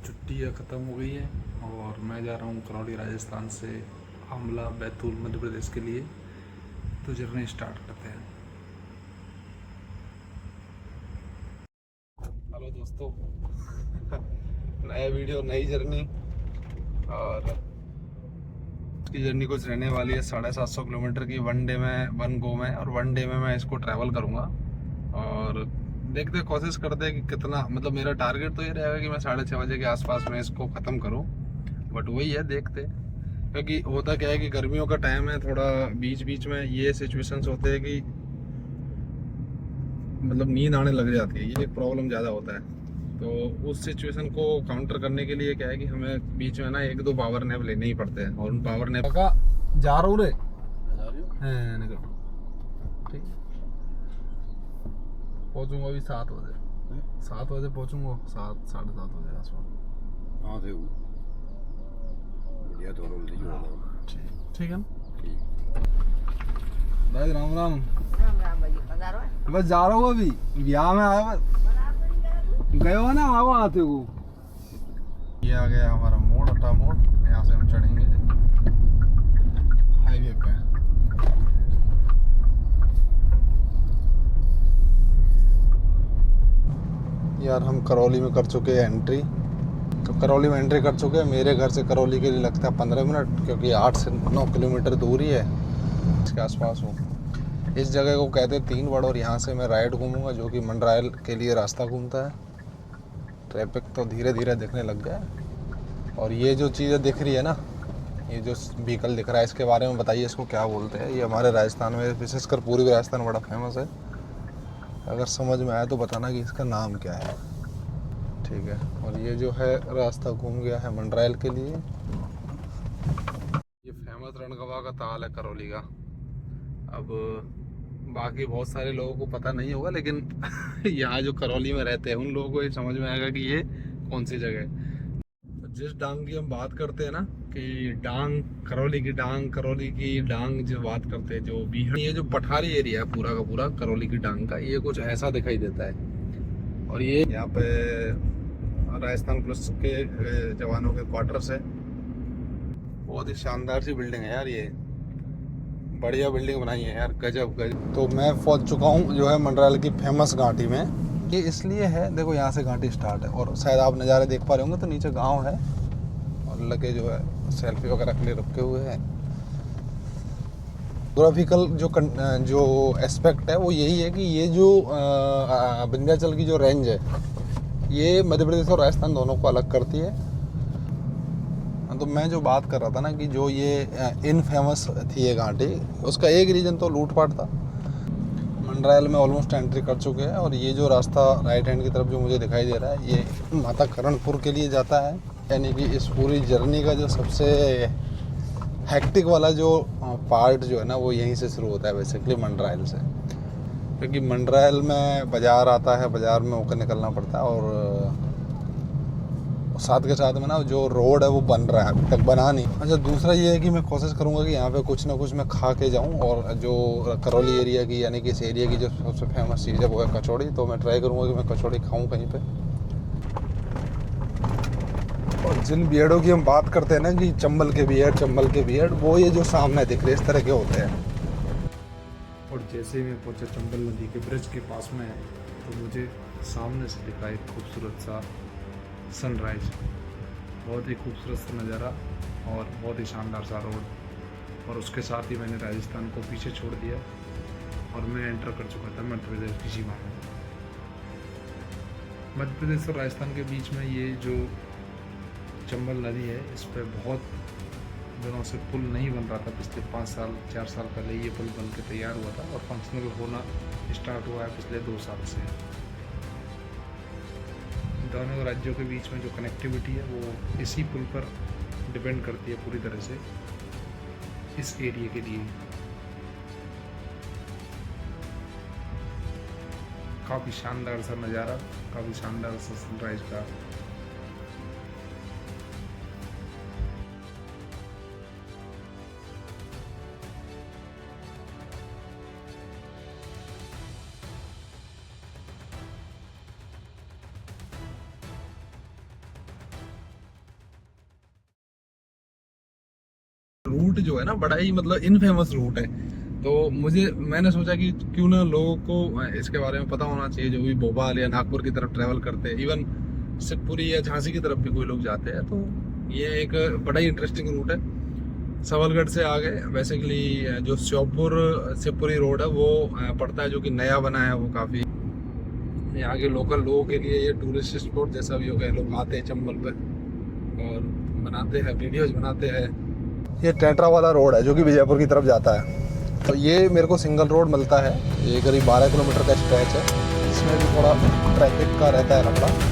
छुट्टियाँ ख़त्म हो गई है और मैं जा रहा हूँ करौली राजस्थान से आमला बैतूल मध्य प्रदेश के लिए। तो जर्नी स्टार्ट करते हैं। हेलो दोस्तों, नया वीडियो नई जर्नी। और इसकी जर्नी कुछ रहने वाली है 750 किलोमीटर की, वन डे में, वन गो में, और वन डे में मैं इसको ट्रैवल करूँगा। और देखते कोशिश करते हैं कि कितना, मतलब मेरा टारगेट तो ये रहेगा कि मैं 6:30 बजे के आसपास में इसको ख़त्म करूँ। बट वही है, देखते। क्योंकि होता क्या है कि गर्मियों का टाइम है, थोड़ा बीच बीच में ये सिचुएशंस होते हैं कि मतलब नींद आने लग जाती है, ये एक प्रॉब्लम ज़्यादा होता है। तो उस सिचुएशन को काउंटर करने के लिए क्या है कि हमें बीच में ना 1-2 पावर नैप लेने ही पड़ते हैं। और उन पावर नैप का जा रहा हूँ रे निकल, ठीक है। पहुँचूँगा अभी 7 बजे पहुँचूँगा, 7-7:30 आसपास। हाँ थे वो बढ़िया, तो रोल रही हो। ठीक है ना ठीक। भाई, राम राम। राम राम भाई, पधारो। बस जा रहा हूँ, अभी ब्याह में आया, बस गए हो ना, आओ आते हो। ये आ गया हमारा मोड़, अटा मोड़। यहाँ से हम चढ़ेंगे हाईवे पे। यार हम करौली में कर चुके हैं एंट्री। तो करौली में एंट्री कर चुके हैं। मेरे घर से करौली के लिए लगता है 15 मिनट, क्योंकि 8 से 9 किलोमीटर दूरी है, इसके आसपास हूँ। इस जगह को कहते हैं 3 बड़, और यहाँ से मैं राइट घूमूंगा जो कि मंडरायल के लिए रास्ता घूमता है। ट्रैफिक तो धीरे धीरे दिखने लग गया है। और ये जो चीज़ें दिख रही है ना, ये जो व्हीकल दिख रहा है, इसके बारे में बताइए, इसको क्या बोलते हैं। ये हमारे राजस्थान में, विशेषकर पूर्वी राजस्थान बड़ा फेमस है। अगर समझ में आया तो बताना कि इसका नाम क्या है, ठीक है। और ये जो है रास्ता घूम गया है मंडरायल के लिए। ये फेमस रणगवा का ताल है करौली का। अब बाकी बहुत सारे लोगों को पता नहीं होगा, लेकिन यहाँ जो करौली में रहते हैं उन लोगों को ये समझ में आएगा कि ये कौन सी जगह है। तो जिस डांग की हम बात करते हैं ना, कि डांग, करौली की डांग जो बात करते हैं, जो बीहड़, ये जो पठारी एरिया है पूरा का पूरा करौली की डांग का, ये कुछ ऐसा दिखाई देता है। और ये यहाँ पे राजस्थान पुलिस के जवानों के क्वार्टर्स है। बहुत ही शानदार सी बिल्डिंग है यार, ये बढ़िया बिल्डिंग बनाई है यार, गजब गजब। तो मैं पहुंच चुका हूँ जो है मंडरायल की फेमस घाटी में। ये इसलिए है, देखो यहाँ से घाटी स्टार्ट है, और शायद आप नज़ारे देख पा रहे होंगे, तो नीचे गांव है और लगे जो है सेल्फी वगैरह के लिए रखे हुए हैं। जोग्राफिकल जो एस्पेक्ट है वो यही है कि ये जो विंध्याचल की जो रेंज है, ये मध्य प्रदेश और राजस्थान दोनों को अलग करती है। तो मैं जो बात कर रहा था ना, कि जो ये इनफेमस थी ये घाटी, उसका एक रीज़न तो लूटपाट था। मंडरायल में ऑलमोस्ट एंट्री कर चुके हैं, और ये जो रास्ता राइट हैंड की तरफ जो मुझे दिखाई दे रहा है, ये माता करणपुर के लिए जाता है। यानी कि इस पूरी जर्नी का जो सबसे हेक्टिक वाला जो पार्ट जो है ना, वो यहीं से शुरू होता है बेसिकली, मंडरायल से। क्योंकि मंडरायल में बाज़ार आता है, बाज़ार में होकर निकलना पड़ता है। और साथ के साथ में ना जो रोड है वो बन रहा है, अभी तक बना नहीं। अच्छा, दूसरा ये है कि मैं कोशिश करूँगा कि यहाँ पे कुछ ना कुछ मैं खा के जाऊँ। और जो करौली एरिया की, यानी कि इस एरिया की जो सबसे फेमस चीज़ है वो है कचौड़ी। तो मैं ट्राई करूँगा कि मैं कचौड़ी खाऊँ कहीं पे। और जिन बियर्डों की हम बात करते हैं ना, कि चंबल के बियर्ड, वो ये जो सामने दिख रहे इस तरह के होते हैं। और जैसे ही मैं पहुँचा चंबल नदी के ब्रिज के पास में, तो मुझे सामने से दिखा एक खूबसूरत सा सनराइज। बहुत ही खूबसूरत सा नज़ारा और बहुत ही शानदार सा रोड। और उसके साथ ही मैंने राजस्थान को पीछे छोड़ दिया और मैं एंटर कर चुका था मध्य प्रदेश की सीमा में। मध्य प्रदेश और राजस्थान के बीच में ये जो चंबल नदी है, इस पर बहुत दिनों से पुल नहीं बन रहा था। पिछले 4 साल पहले ये पुल बन के तैयार हुआ था, और फंक्शनल होना स्टार्ट हुआ है पिछले 2 साल से। दोनों राज्यों के बीच में जो कनेक्टिविटी है वो इसी पुल पर डिपेंड करती है पूरी तरह से, इस एरिया के लिए। काफ़ी शानदार सा नज़ारा, काफ़ी शानदार सा सनराइज का। रूट जो है ना बड़ा ही मतलब इनफेमस रूट है। तो मैंने सोचा कि क्यों ना लोगों को इसके बारे में पता होना चाहिए, जो भी भोपाल या नागपुर की तरफ ट्रैवल करते हैं, इवन शिवपुरी या झांसी की तरफ भी कोई लोग जाते हैं, तो ये एक बड़ा ही इंटरेस्टिंग रूट है। सबलगढ़ से आगे बेसिकली जो श्योपुर शिवपुरी रोड है वो पड़ता है, जो कि नया बना है वो काफ़ी। यहाँ के लोकल लोगों के लिए ये टूरिस्ट स्पॉट जैसा भी हो गया, लोग आते हैं चंबल पे और बनाते हैं वीडियोज बनाते हैं। ये टेट्रा वाला रोड है जो कि विजयपुर की तरफ जाता है। तो ये मेरे को सिंगल रोड मिलता है, ये करीब 12 किलोमीटर का स्ट्रेच है। इसमें भी थोड़ा ट्रैफिक का रहता है लफड़ा।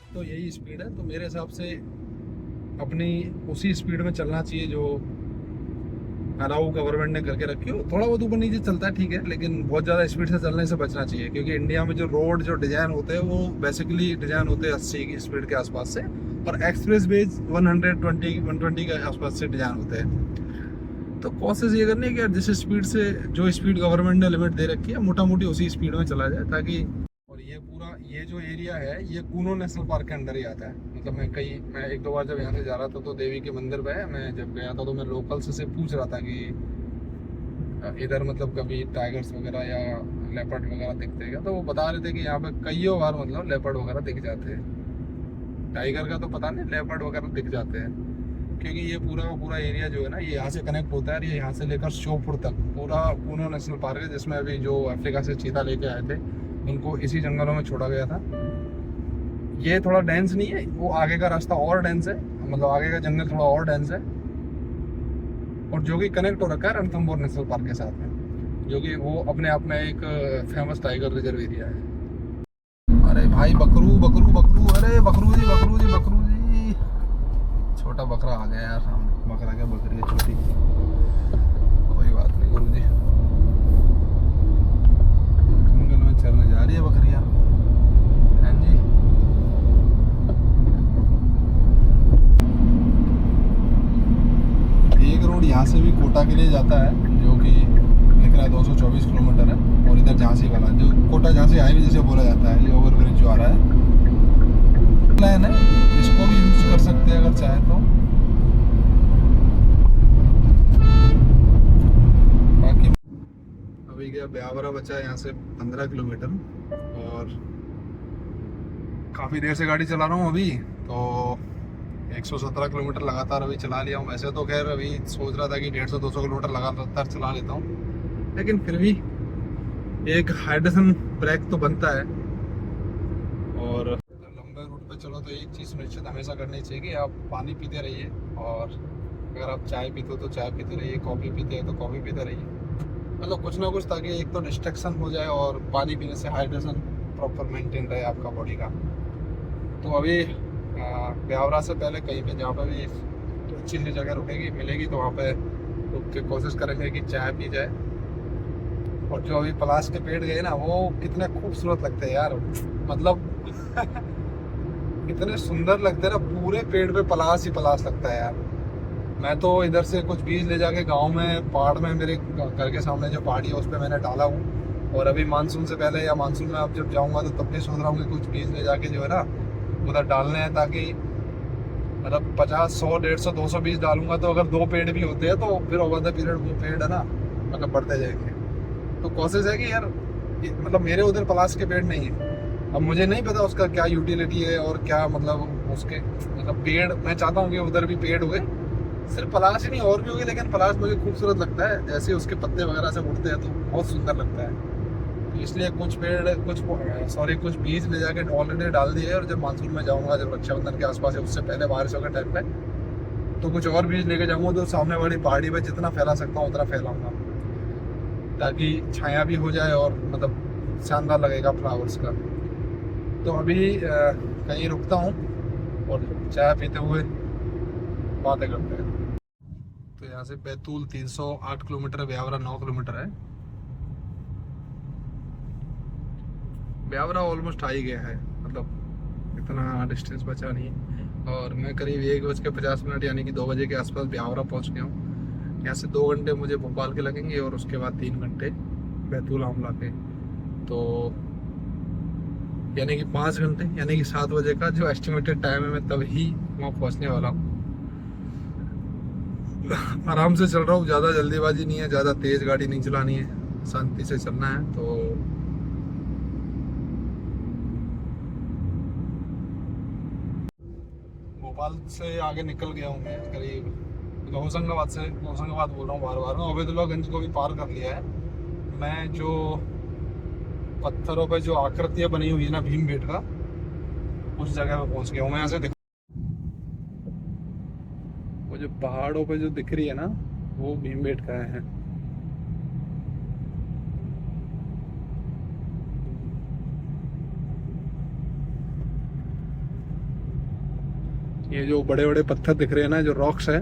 तो यही स्पीड है, तो मेरे हिसाब से अपनी उसी स्पीड में चलना चाहिए जो अलाउ गवर्नमेंट ने करके रखी हो। थोड़ा बहुत ऊपर नीचे चलता है ठीक है, लेकिन बहुत ज़्यादा स्पीड से चलने से बचना चाहिए, क्योंकि इंडिया में जो रोड जो डिज़ाइन होते हैं वो बेसिकली डिज़ाइन होते हैं 80 की स्पीड के आसपास से, और एक्सप्रेस वेज 120 के आसपास से डिज़ाइन होते हैं। तो कोशिश ये करनी है कि यार जिस स्पीड से जो स्पीड गवर्नमेंट ने लिमिट दे रखी है मोटा मोटी उसी स्पीड में चला जाए, ताकि। और ये पूरा ये जो एरिया है ये कूनो नेशनल पार्क के अंदर ही आता है। मतलब मैं एक दो बार जब यहाँ से जा रहा था तो देवी के मंदिर पे मैं जब गया था तो मैं लोकल्स से पूछ रहा था कि इधर मतलब कभी टाइगर्स वगैरह या लेपर्ड वगैरह दिखते हैं क्या, तो वो बता रहे थे कि यहाँ पे कईयों बार मतलब लेपर्ड वगैरह दिख जाते हैं। टाइगर का तो पता नहीं, लेपर्ड वगैरह दिख जाते हैं, क्योंकि ये पूरा एरिया जो है ना ये यहाँ से कनेक्ट होता है। ये यहाँ से लेकर श्योपुर तक पूरा कूनो नेशनल पार्क है, जिसमें अभी जो अफ्रीका से चीता लेके आए थे उनको इसी जंगलों में छोड़ा गया था। ये थोड़ा डेंस नहीं है, वो आगे का रास्ता और डेंस है, मतलब आगे का जंगल थोड़ा और डेंस है, और जो कि कनेक्ट हो रखा है रणथंभौर नेशनल पार्क के साथ में, जो कि वो अपने आप में एक फेमस टाइगर रिजर्व एरिया है। अरे भाई बकरू बकरू बकरू, अरे बकरू जी बकरू जी बकरू जी, छोटा बकरा आ गया यार सामने। बकरा क्या बकरी है छोटी, कोई बात नहीं गुरु जी। जंगल में चलने जा रही है बकरियाँ। हाँ जी, एक रोड यहाँ से भी कोटा के लिए जाता है, जो कि लिख रहा है 224 किलोमीटर है, और इधर झांसी वाला जो कोटा झांसी हाईवे जिसे बोला जाता है, ये ओवर ब्रिज जो आ रहा है प्लान है, इसको भी यूज कर सकते हैं अगर चाहे तो। बाकी अभी क्या ब्यावरा बचा है यहाँ से 15 किलोमीटर, और काफ़ी देर से गाड़ी चला रहा हूँ अभी, तो 117 किलोमीटर लगातार अभी चला लिया हूँ। वैसे तो खैर अभी सोच रहा था कि 150-200 किलोमीटर लगातार चला लेता हूँ, लेकिन फिर भी एक हाइड्रेशन ब्रेक तो बनता है। और लंबे रूट पे चलो तो एक चीज़ सुनिश्चित हमेशा करनी चाहिए कि आप पानी पीते रहिए, और अगर आप चाय पीते हो तो चाय पीते रहिए, कॉफ़ी पीते हैं तो कॉफ़ी पीते रहिए, मतलब कुछ ना कुछ, ताकि एक तो डिस्ट्रैक्शन हो जाए और पानी पीने से हाइड्रेशन प्रॉपर मेंटेन रहे आपका बॉडी का। तो अभी ब्यावरा से पहले कहीं पे जहाँ पे भी अच्छी सी जगह रुकेगी मिलेगी तो वहाँ पे रुक के कोशिश करेंगे कि चाय पी जाए। और जो अभी पलाश के पेड़ गए ना वो कितने खूबसूरत लगते हैं यार, मतलब कितने सुंदर लगते हैं ना, पूरे पेड़ पे पलाश ही पलाश लगता है यार। मैं तो इधर से कुछ बीज ले जाके गांव में पहाड़ में, मेरे घर के सामने जो पहाड़ी है उस पर मैंने डाला हूँ, और अभी मानसून से पहले या मानसून में अब जब जाऊँगा तो तब भी सोच रहा हूँ कि कुछ बीज ले जाके जो है ना उधर डालने हैं, ताकि मतलब 50, 100, 150, 220 डालूंगा तो अगर 2 पेड़ भी होते हैं तो फिर ओवर द पीरियड वो पेड़ है ना मतलब बढ़ते जाएंगे। तो कोशिश है कि यार मतलब मेरे उधर पलाश के पेड़ नहीं है। अब मुझे नहीं पता उसका क्या यूटिलिटी है और क्या मतलब उसके मतलब पेड़, मैं चाहता हूँ कि उधर भी पेड़ हुए, सिर्फ पलाश ही नहीं और भी होगी, लेकिन पलाश मुझे खूबसूरत लगता है, जैसे उसके पत्ते वगैरह से उड़ते हैं तो बहुत सुंदर लगता है। तो इसलिए कुछ पेड़ कुछ बीज ले जाके ऑलरेडी डाल दिए, और जब मानसून में जाऊँगा, जब रक्षाबंधन के आसपास है उससे पहले बारिशों के टाइम पे, तो कुछ और बीज लेके जाऊँगा, तो सामने वाली पहाड़ी पे जितना फैला सकता हूँ उतना फैलाऊँगा, ताकि छाया भी हो जाए और मतलब शानदार लगेगा फ्लावर्स का। तो अभी कहीं रुकता हूँ और चाय पीते हुए बातें करते हैं। तो यहाँ से बैतूल 308 किलोमीटर है, ब्यावरा 9 किलोमीटर है। ब्यावरा ऑलमोस्ट आ ही गया है, मतलब इतना डिस्टेंस बचा नहीं है। और मैं करीब 1:50 यानी कि 2 बजे के आसपास ब्यावरा पहुँच गया हूँ। यहाँ से 2 घंटे मुझे भोपाल के लगेंगे और उसके बाद 3 घंटे बैतूल आमला के। तो यानी कि 5 घंटे, यानी कि 7 बजे का जो एस्टिमेटेड टाइम है, मैं तभी वहाँ पहुँचने वाला हूँ। आराम से चल रहा हूँ, ज़्यादा जल्दीबाजी नहीं है, ज़्यादा तेज़ गाड़ी नहीं चलानी है, शांति से चलना है। तो भोपाल से आगे निकल गया हूँ मैं, करीब होशंगाबाद बोल रहा हूँ बार बार, मैं ओबेदुल्लागंज को भी पार कर लिया है। मैं जो पत्थरों पे जो आकृतियाँ बनी हुई है ना भीमबेटका, उस जगह पे पहुँच गया हूँ मैं। यहाँ से वो जो पहाड़ों पे जो दिख रही है ना, वो भीमबेटका है। ये जो बड़े बड़े पत्थर दिख रहे हैं ना, जो रॉक्स है,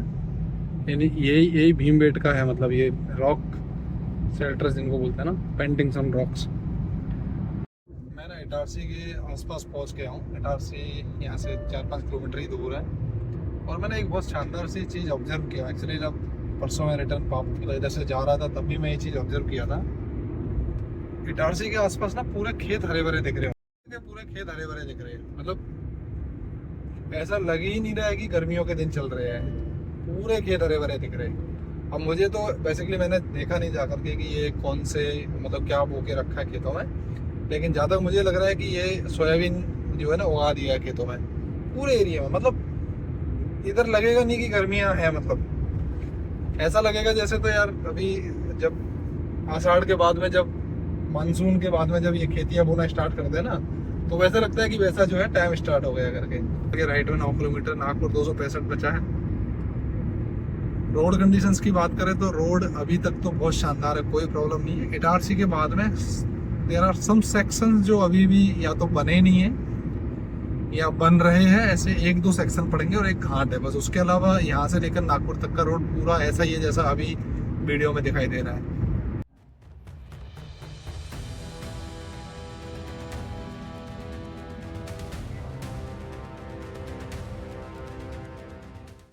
यानी यही भीमबेटका है, मतलब ये रॉक शेल्टर्स जिनको बोलते हैं ना, पेंटिंग्स ऑन रॉक्स। मैं ना इटारसी के आसपास पहुंच गया हूँ। इटारसी यहाँ से 4-5 किलोमीटर ही दूर है। और मैंने एक बहुत शानदार सी चीज़ ऑब्जर्व किया। एक्चुअली जब परसों मैं रिटर्न पाप इधर से जा रहा था, तब भी मैं ये चीज़ ऑब्जर्व किया था। इटारसी के आसपास ना पूरे खेत हरे भरे दिख रहे हैं, पूरे खेत हरे भरे दिख रहे हैं। मतलब ऐसा लग ही नहीं रहा है कि गर्मियों के दिन चल रहे हैं, पूरे खेत हरे भरे दिख रहे हैं। अब मुझे तो बेसिकली मैंने देखा नहीं जा करके कि ये कौन से मतलब क्या बो के रखा है खेतों में, लेकिन जहाँ तक मुझे लग रहा है कि ये सोयाबीन जो है ना उगा दिया है खेतों में पूरे एरिया में। मतलब इधर लगेगा नहीं कि गर्मियाँ हैं, मतलब ऐसा लगेगा जैसे, तो यार अभी जब आषाढ़ के बाद में, जब मानसून के बाद में जब ये खेतियाँ बोना स्टार्ट करते हैं ना, तो वैसा लगता है कि वैसा जो है टाइम स्टार्ट हो गया करके। राइट में 9 किलोमीटर, नागपुर 265 बचा है। रोड कंडीशंस की बात करें तो रोड अभी तक तो बहुत शानदार है, कोई प्रॉब्लम नहीं है। इटारसी के बाद में देयर आर सम सेक्शंस जो अभी भी या तो बने नहीं है या बन रहे हैं, ऐसे 1-2 सेक्शन पड़ेंगे और एक घाट है बस। उसके अलावा यहाँ से लेकर नागपुर तक का रोड पूरा ऐसा ही है जैसा अभी वीडियो में दिखाई दे रहा है।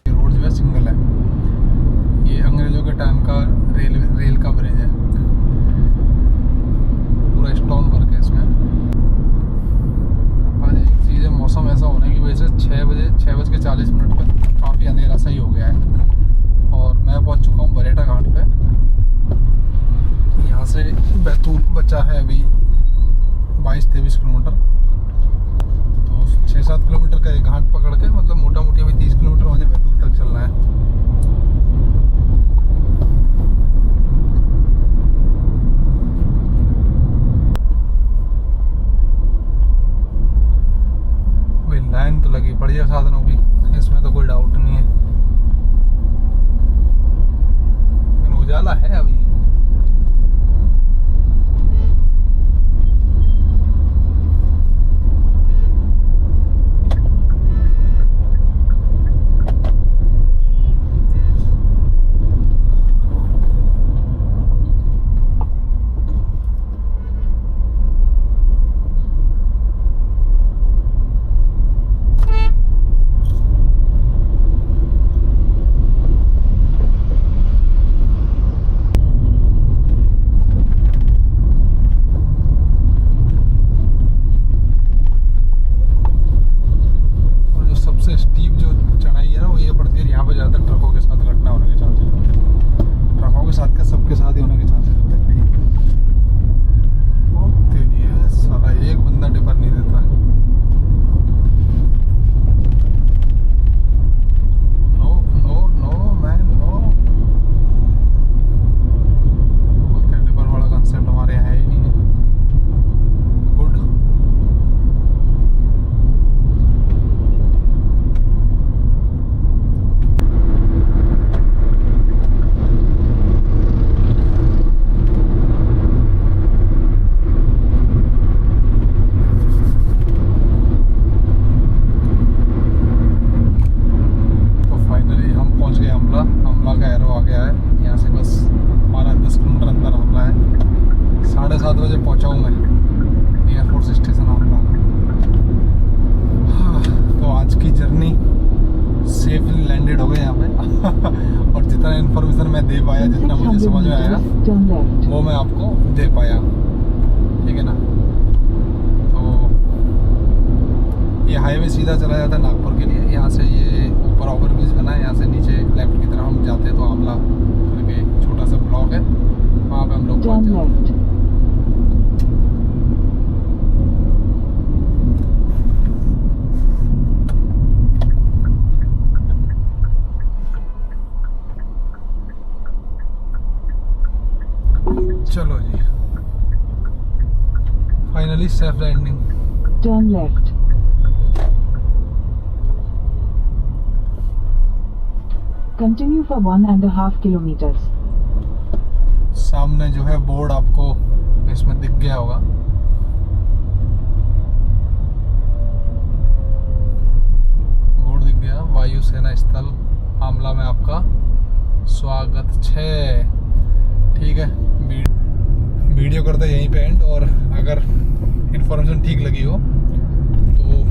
रोड जो है सिंगल है, ये अंग्रेजों के टाइम का रेल का ब्रिज है, पूरा स्टोन वर्क है इसमें। आज एक चीज़ है, मौसम ऐसा होने की वजह से 6:40 पर काफ़ी अंधेरा सा ही हो गया है। और मैं पहुंच चुका हूँ बरेटा घाट पे। यहाँ से बैतूल बचा है अभी 22-23 किलोमीटर, तो 6-7 किलोमीटर का एक घाट पकड़ के, मतलब मोटा मोटी अभी 30 किलोमीटर मुझे बैतूल तक चलना है। लाइन तो लगी बढ़िया साधनों की, इसमें तो कोई डाउट नहीं है, लेकिन उजाला है अभी। left. वो मैं आपको दे पाया, ठीक है ना। तो ये हाईवे सीधा चला जाता है नागपुर के लिए। यहाँ से ये ऊपर ओवरब्रिज बना है, यहाँ से नीचे लेफ्ट की तरफ हम जाते हैं तो आमला करके छोटा सा ब्लॉक है, वहाँ पे हम लोग पहुँच Turn जाते हैं। left. चलो जी, finally safe landing. Turn left. Continue for 1.5 kilometers. सामने जो है बोर्ड आपको इसमें दिख गया होगा, बोर्ड दिख गया, वायुसेना स्थल आमला में आपका स्वागत है। ठीक है, वीडियो करते यहीं पे एंड। और अगर इन्फॉर्मेशन ठीक लगी हो तो